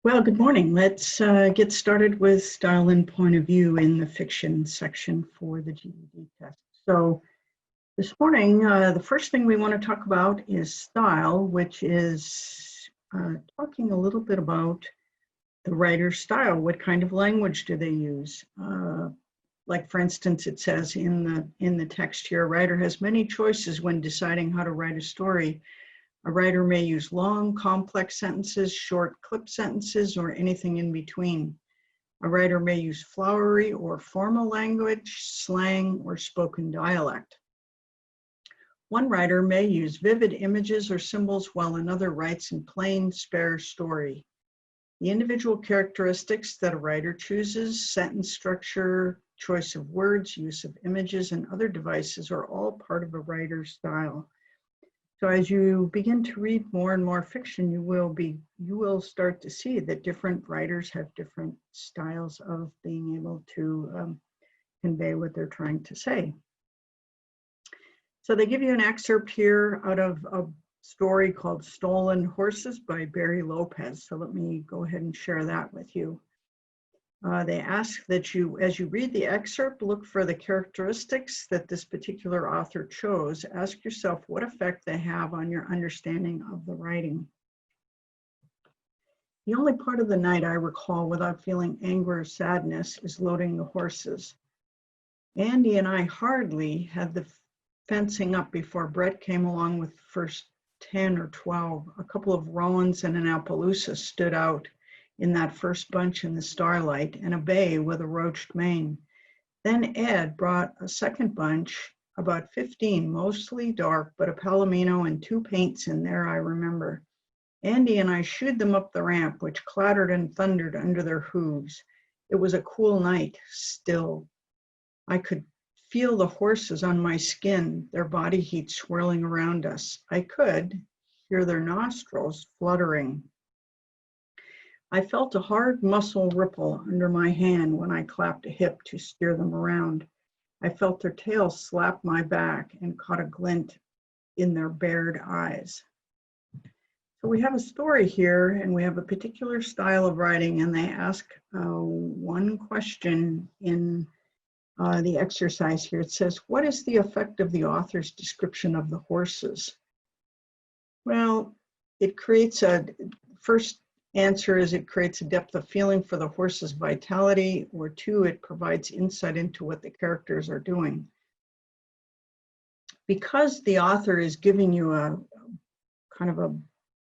Well, good morning. Let's get started with style and point of view in the fiction section for the GED test. So this morning, the first thing we want to talk about is style, which is talking a little bit about the writer's style. What kind of language do they use? Like, for instance, it says in the text here, a writer has many choices when deciding how to write a story. A writer may use long, complex sentences, short clip sentences, or anything in between. A writer may use flowery or formal language, slang, or spoken dialect. One writer may use vivid images or symbols while another writes in plain, spare story. The individual characteristics that a writer chooses, sentence structure, choice of words, use of images, and other devices are all part of a writer's style. So as you begin to read more and more fiction, you will start to see that different writers have different styles of being able to convey what they're trying to say. So they give you an excerpt here out of a story called Stolen Horses by Barry Lopez. So let me go ahead and share that with you. They ask that you, as you read the excerpt, look for the characteristics that this particular author chose. Ask yourself what effect they have on your understanding of the writing. The only part of the night I recall without feeling anger or sadness is loading the horses. Andy and I hardly had the fencing up before Brett came along with the first 10 or 12. A couple of Rowans and an Appaloosa stood out in that first bunch in the starlight, and a bay with a roached mane. Then Ed brought a second bunch, about 15, mostly dark, but a palomino and 2 paints in there, I remember. Andy and I shooed them up the ramp, which clattered and thundered under their hooves. It was a cool night, still. I could feel the horses on my skin, their body heat swirling around us. I could hear their nostrils fluttering. I felt a hard muscle ripple under my hand when I clapped a hip to steer them around. I felt their tails slap my back and caught a glint in their bared eyes. So we have a story here, and we have a particular style of writing, and they ask one question in the exercise here. It says, what is the effect of the author's description of the horses? Well, it creates first answer is it creates a depth of feeling for the horse's vitality, or 2, it provides insight into what the characters are doing. Because the author is giving you a kind of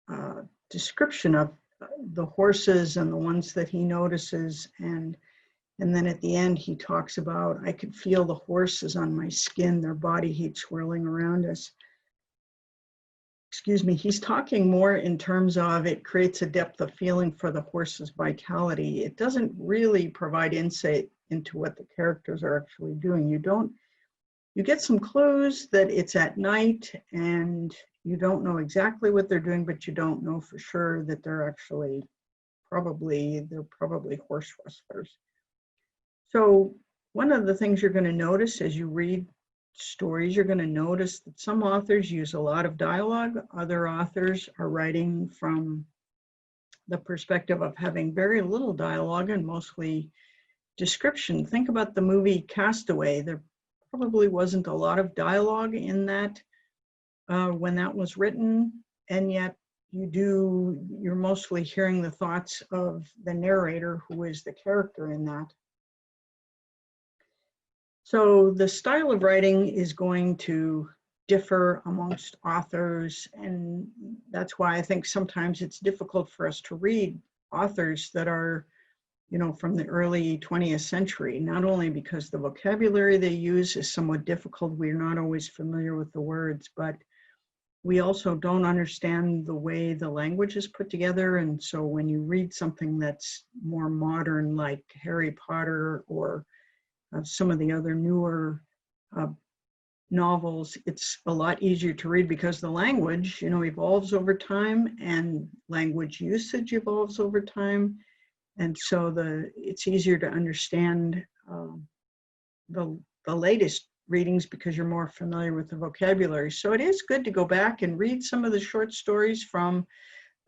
a description of the horses and the ones that he notices, and then at the end he talks about, I could feel the horses on my skin, their body heat swirling around us. Excuse me, he's talking more in terms of it creates a depth of feeling for the horse's vitality. It doesn't really provide insight into what the characters are actually doing. You get some clues that it's at night and you don't know exactly what they're doing, but you don't know for sure that they're actually probably horse rustlers. So one of the things you're going to notice as you read stories, you're going to notice that some authors use a lot of dialogue. Other authors are writing from the perspective of having very little dialogue and mostly description. Think about the movie Castaway. There probably wasn't a lot of dialogue in that when that was written, and yet you're mostly hearing the thoughts of the narrator, who is the character in that. So the style of writing is going to differ amongst authors, and that's why I think sometimes it's difficult for us to read authors that are, from the early 20th century, not only because the vocabulary they use is somewhat difficult, we're not always familiar with the words, but we also don't understand the way the language is put together. And so when you read something that's more modern, like Harry Potter or some of the other newer novels, it's a lot easier to read because the language, evolves over time, and language usage evolves over time. And so it's easier to understand the latest readings because you're more familiar with the vocabulary. So it is good to go back and read some of the short stories from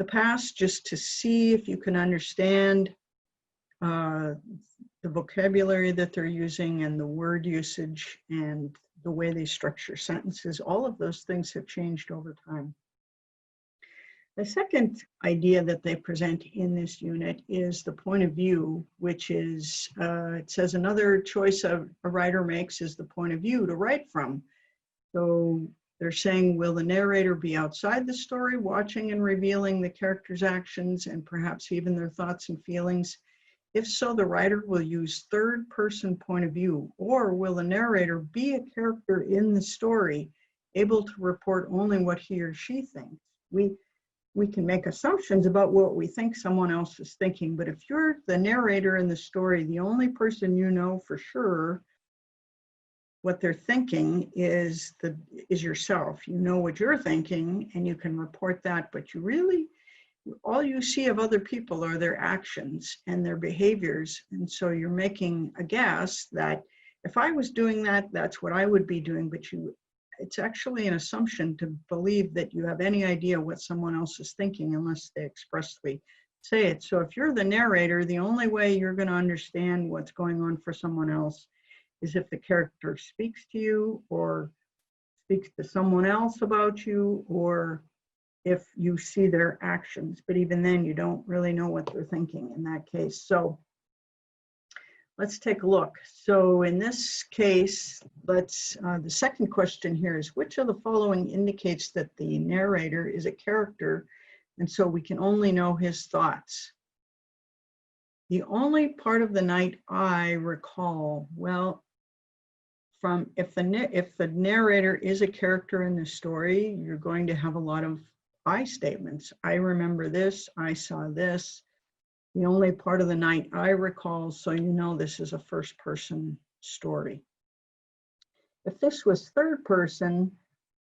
the past just to see if you can understand the vocabulary that they're using and the word usage and the way they structure sentences. All of those things have changed over time. The second idea that they present in this unit is the point of view, which is, it says another choice a writer makes is the point of view to write from. So they're saying, will the narrator be outside the story, watching and revealing the characters' actions and perhaps even their thoughts and feelings? If so, the writer will use third-person point of view, or will the narrator be a character in the story, able to report only what he or she thinks? We can make assumptions about what we think someone else is thinking, but if you're the narrator in the story, the only person you know for sure what they're thinking is yourself. You know what you're thinking and you can report that, but all you see of other people are their actions and their behaviors. And so you're making a guess that if I was doing that, that's what I would be doing, but it's actually an assumption to believe that you have any idea what someone else is thinking unless they expressly say it. So if you're the narrator, the only way you're going to understand what's going on for someone else is if the character speaks to you or speaks to someone else about you, or if you see their actions. But even then, you don't really know what they're thinking in that case. So let's take a look. So in this case, the second question here is, which of the following indicates that the narrator is a character, and so we can only know his thoughts? The only part of the night I recall, well, if the narrator is a character in the story, you're going to have a lot of I statements. I remember this, I saw this. The only part of the night I recall, so you know this is a first person story. If this was third person,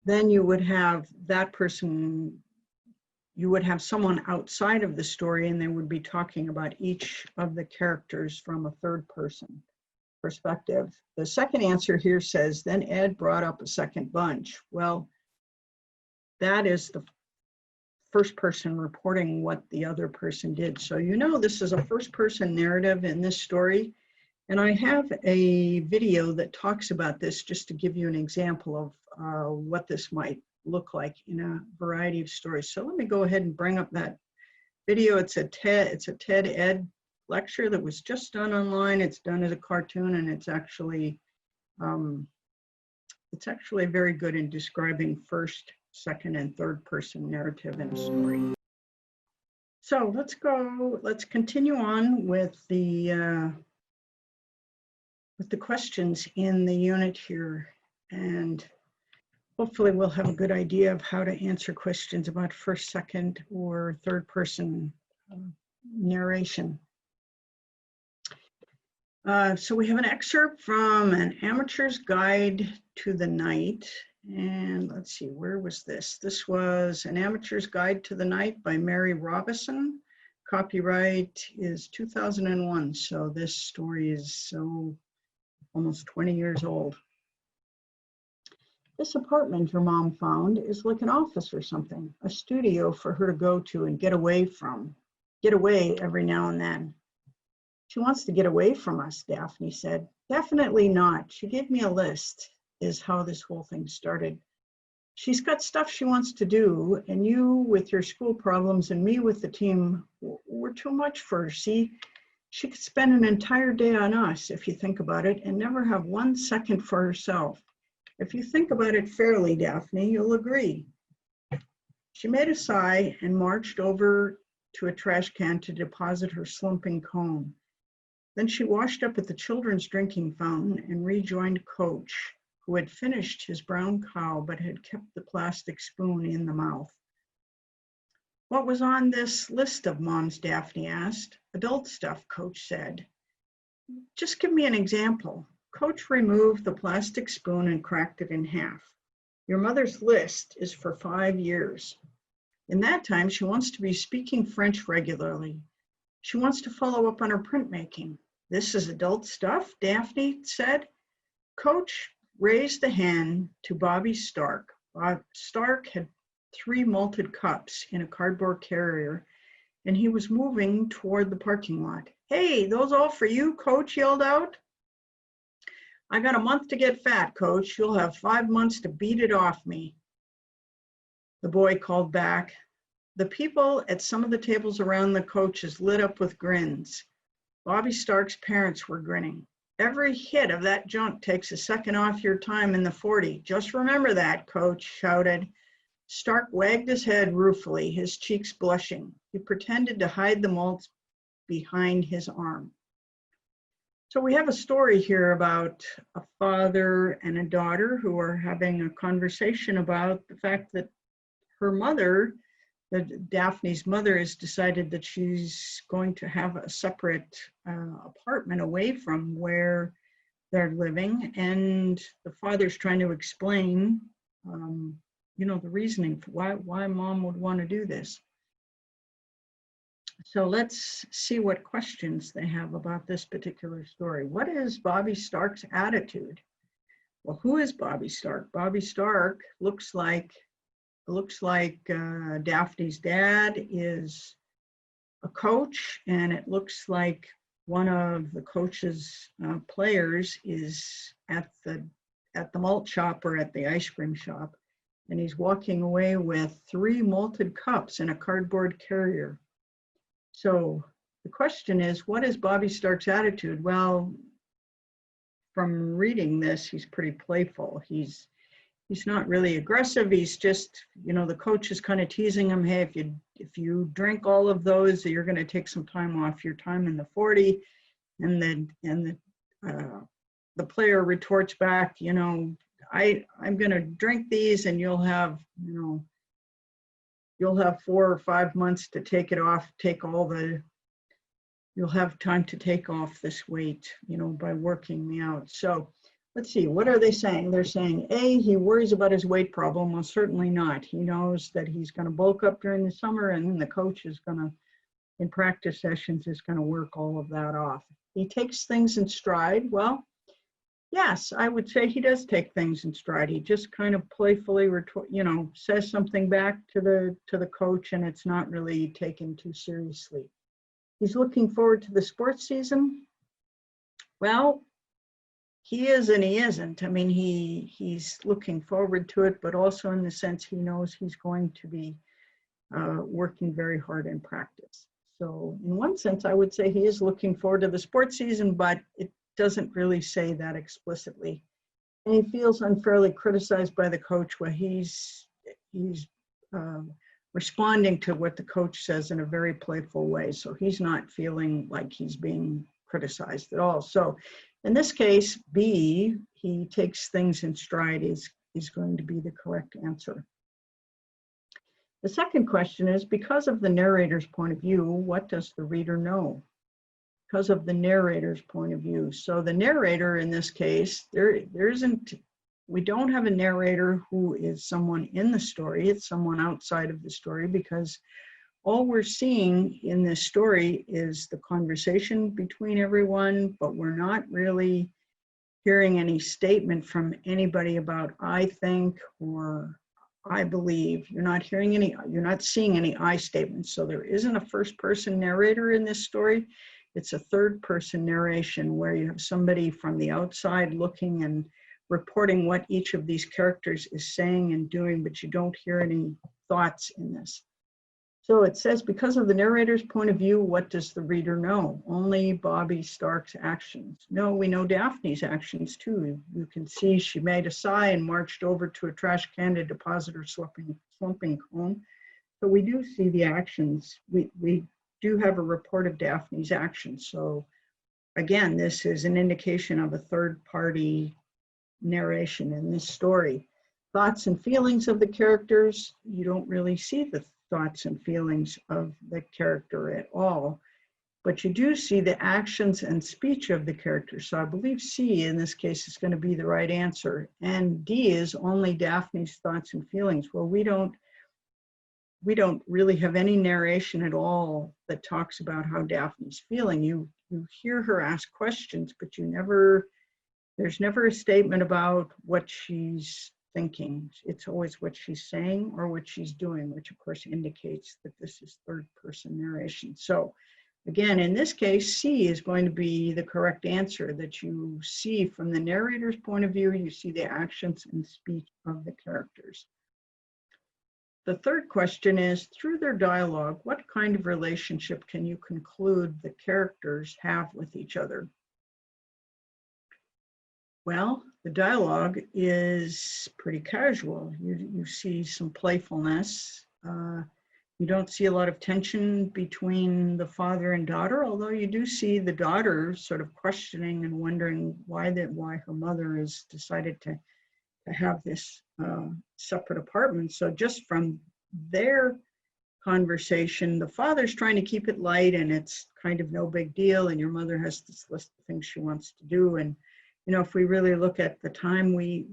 then you would have that person, you would have someone outside of the story and they would be talking about each of the characters from a third person perspective. The second answer here says, then Ed brought up a second bunch. Well, that is the first person reporting what the other person did. So you know this is a first person narrative in this story. And I have a video that talks about this just to give you an example of what this might look like in a variety of stories. So let me go ahead and bring up that video. It's a TED Ed lecture that was just done online. It's done as a cartoon, and it's actually very good in describing first, second, and third person narrative in a story. So let's continue on with the questions in the unit here, and hopefully we'll have a good idea of how to answer questions about first, second, or third person narration. So we have an excerpt from An Amateur's Guide to the Night. And let's see, where was this? This was An Amateur's Guide to the Night by Mary Robison. Copyright is 2001. So this story is almost 20 years old. This apartment her mom found is like an office or something, a studio for her to go to and get away every now and then. She wants to get away from us, Daphne said. Definitely not. She gave me a list, is how this whole thing started. She's got stuff she wants to do, and you with your school problems and me with the team, we're too much for her. See, she could spend an entire day on us, if you think about it, and never have 1 second for herself. If you think about it fairly, Daphne, you'll agree. She made a sigh and marched over to a trash can to deposit her slumping comb. Then she washed up at the children's drinking fountain and rejoined Coach, who had finished his brown cow but had kept the plastic spoon in the mouth. What was on this list of Mom's? Daphne asked. Adult stuff, Coach said. Just give me an example. Coach removed the plastic spoon and cracked it in half. Your mother's list is for 5 years. In that time, she wants to be speaking French regularly. She wants to follow up on her printmaking. This is adult stuff, Daphne said. Coach raised the hand to Bobby Stark. Stark had 3 malted cups in a cardboard carrier, and he was moving toward the parking lot. "Hey, those all for you?" Coach yelled out. "I got a month to get fat, Coach. You'll have 5 months to beat it off me," the boy called back. The people at some of the tables around the coaches lit up with grins. Bobby Stark's parents were grinning. "Every hit of that junk takes a second off your time in the 40. Just remember that," Coach shouted. Stark wagged his head ruefully, his cheeks blushing. He pretended to hide the malts behind his arm. So we have a story here about a father and a daughter who are having a conversation about the fact that her mother, Daphne's mother, has decided that she's going to have a separate apartment away from where they're living, and the father's trying to explain the reasoning for why mom would want to do this. So let's see what questions they have about this particular story. What is Bobby Stark's attitude? Well, who is Bobby Stark? Bobby Stark looks like Daphne's dad is a coach, and it looks like one of the coach's players is at the malt shop or at the ice cream shop, and he's walking away with 3 malted cups in a cardboard carrier. So the question is, what is Bobby Stark's attitude? Well, from reading this, he's pretty playful. He's not really aggressive. He's just, the coach is kind of teasing him. "Hey, if you drink all of those, you're going to take some time off your time in the 40. And the player retorts back, "I'm going to drink these, and you'll have 4 or 5 months to take it off. You'll have time to take off this weight, by working me out." So let's see, what are they saying? They're saying, A, he worries about his weight problem. Well, certainly not. He knows that he's going to bulk up during the summer, and then the coach is going to, in practice sessions, is going to work all of that off. He takes things in stride. Well, yes, I would say he does take things in stride. He just kind of playfully, says something back to the coach, and it's not really taken too seriously. He's looking forward to the sports season. Well, he is and he isn't. I mean, he's looking forward to it, but also in the sense he knows he's going to be working very hard in practice. So in one sense, I would say he is looking forward to the sports season, but it doesn't really say that explicitly. And he feels unfairly criticized by the coach, where he's responding to what the coach says in a very playful way. So he's not feeling like he's being criticized at all. So in this case, B, he takes things in stride, is going to be the correct answer. The second question is, because of the narrator's point of view, what does the reader know? Because of the narrator's point of view. So the narrator in this case, we don't have a narrator who is someone in the story. It's someone outside of the story, because all we're seeing in this story is the conversation between everyone, but we're not really hearing any statement from anybody about "I think" or "I believe." You're not seeing any I statements. So there isn't a first person narrator in this story. It's a third person narration where you have somebody from the outside looking and reporting what each of these characters is saying and doing, but you don't hear any thoughts in this. So it says, because of the narrator's point of view, what does the reader know? Only Bobby Stark's actions. No, we know Daphne's actions too. You can see she made a sigh and marched over to a trash can to deposit her slumping comb. So we do see the actions. We do have a report of Daphne's actions. So again, this is an indication of a third party narration in this story. Thoughts and feelings of the characters, you don't really see the thoughts and feelings of the character at all, but you do see the actions and speech of the character. So I believe C in this case is going to be the right answer. And D is only Daphne's thoughts and feelings. Well, we don't really have any narration at all that talks about how Daphne's feeling. You hear her ask questions, but there's never a statement about what she's thinking. It's always what she's saying or what she's doing, which of course indicates that this is third person narration. So again, in this case, C is going to be the correct answer, that you see from the narrator's point of view, you see the actions and speech of the characters. The third question is, through their dialogue, what kind of relationship can you conclude the characters have with each other? Well, the dialogue is pretty casual. You see some playfulness. You don't see a lot of tension between the father and daughter, although you do see the daughter sort of questioning and wondering why her mother has decided to have this separate apartment. So just from their conversation, the father's trying to keep it light and it's kind of no big deal, and your mother has this list of things she wants to do. And if we really look at the time, we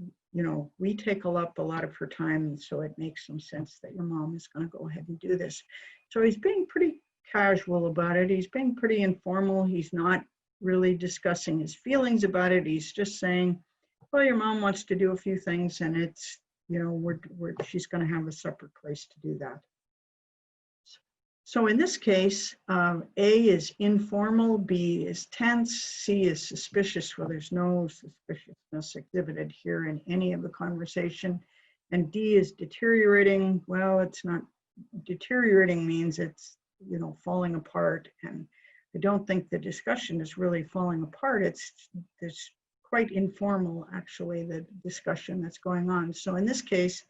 take up a lot of her time, so it makes some sense that your mom is going to go ahead and do this. So he's being pretty casual about it. He's being pretty informal. He's not really discussing his feelings about it. He's just saying, well, your mom wants to do a few things, and it's, she's going to have a separate place to do that. So in this case, A is informal, B is tense, C is suspicious. Well, there's no suspiciousness exhibited here in any of the conversation. And D is deteriorating. Well, it's not, deteriorating means it's, falling apart. And I don't think the discussion is really falling apart. It's quite informal, actually, the discussion that's going on. So in this case,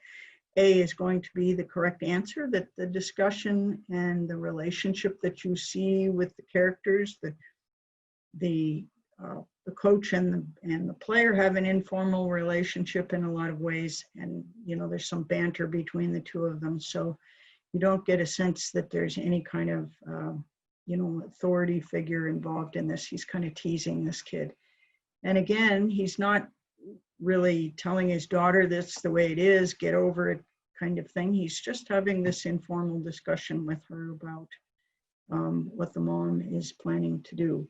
A is going to be the correct answer, that the discussion and the relationship that you see with the characters, the coach and the player have an informal relationship in a lot of ways. And, there's some banter between the two of them. So you don't get a sense that there's any kind of, authority figure involved in this. He's kind of teasing this kid. And again, he's not really telling his daughter this the way it is, get over it kind of thing. He's just having this informal discussion with her about what the mom is planning to do.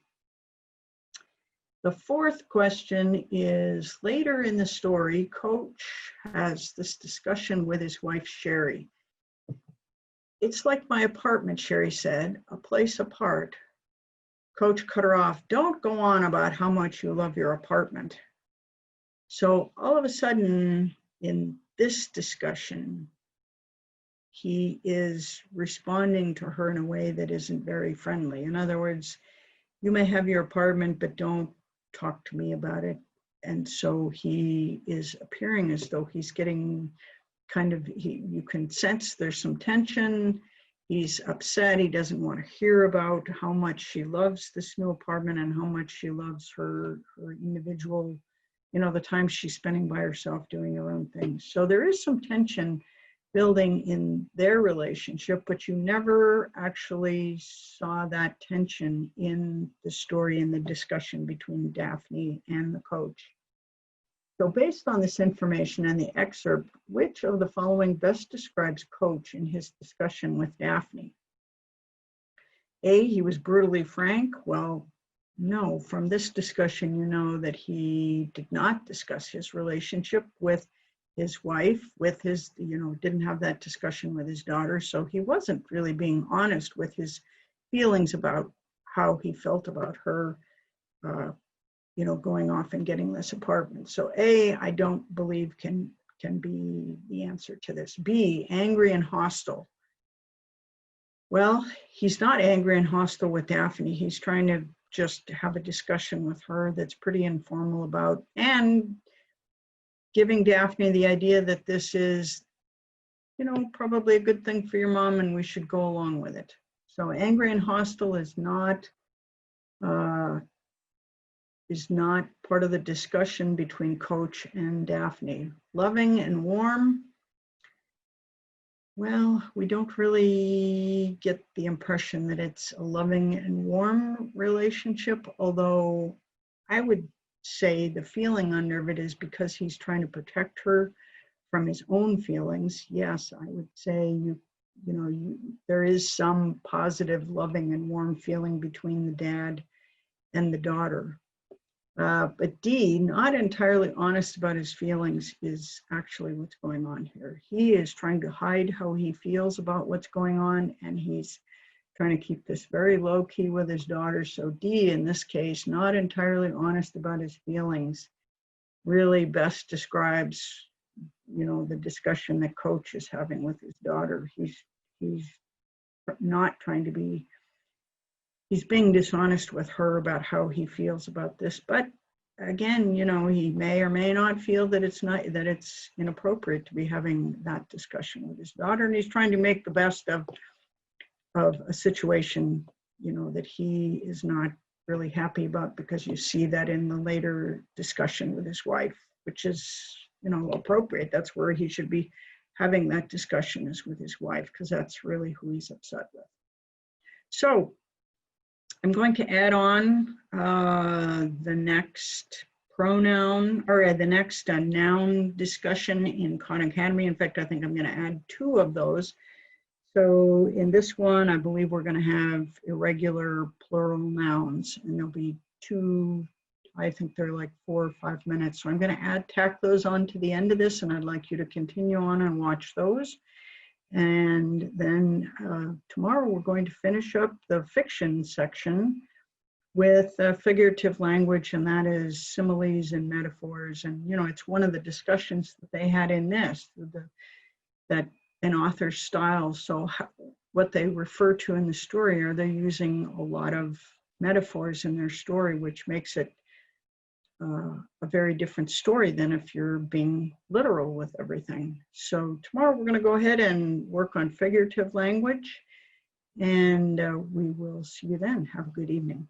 The fourth question is, later in the story, Coach has this discussion with his wife, Sherry. It's like my apartment, Sherry said, a place apart. Coach cut her off. Don't go on about how much you love your apartment. So all of a sudden, in this discussion, he is responding to her in a way that isn't very friendly. In other words, you may have your apartment, but don't talk to me about it. And so he is appearing as though he's getting you can sense there's some tension. He's upset. He doesn't want to hear about how much she loves this new apartment and how much she loves her individual, the time she's spending by herself doing her own things. So there is some tension building in their relationship, but you never actually saw that tension in the story, in the discussion between Daphne and the coach. So based on this information and the excerpt, which of the following best describes Coach in his discussion with Daphne? A, he was brutally frank. Well, no, from this discussion, you know that he did not discuss his relationship with his wife, with his, didn't have that discussion with his daughter. So he wasn't really being honest with his feelings about how he felt about her, going off and getting this apartment. So A, I don't believe can be the answer to this. B, angry and hostile. Well, he's not angry and hostile with Daphne. He's trying to just have a discussion with her that's pretty informal about, and giving Daphne the idea that this is, probably a good thing for your mom and we should go along with it. So angry and hostile is not part of the discussion between Coach and Daphne. Loving and warm. Well, we don't really get the impression that it's a loving and warm relationship, although I would say the feeling under it is because he's trying to protect her from his own feelings. Yes, I would say there is some positive, loving and warm feeling between the dad and the daughter. But D, not entirely honest about his feelings, is actually what's going on here. He is trying to hide how he feels about what's going on, and he's trying to keep this very low key with his daughter. So D, in this case, not entirely honest about his feelings, really best describes, you know, the discussion that Coach is having with his daughter. He's not trying to be, he's being dishonest with her about how he feels about this. But again, you know, he may or may not feel that it's inappropriate to be having that discussion with his daughter, and he's trying to make the best of a situation, you know, that he is not really happy about, because you see that in the later discussion with his wife, which is, you know, appropriate. That's where he should be having that discussion, is with his wife, because that's really who he's upset with. So I'm going to add on the next pronoun, or the next noun discussion in Khan Academy. In fact, I think I'm going to add 2 of those. So in this one, I believe we're going to have irregular plural nouns, and there'll be 2, I think they're like 4 or 5 minutes. So I'm going to tack those on to the end of this, and I'd like you to continue on and watch those. And then tomorrow we're going to finish up the fiction section with figurative language, and that is similes and metaphors. And, you know, it's one of the discussions that they had in this, that an author's style. So what they refer to in the story, are they using a lot of metaphors in their story, which makes it a very different story than if you're being literal with everything. So tomorrow we're going to go ahead and work on figurative language, and we will see you then. Have a good evening.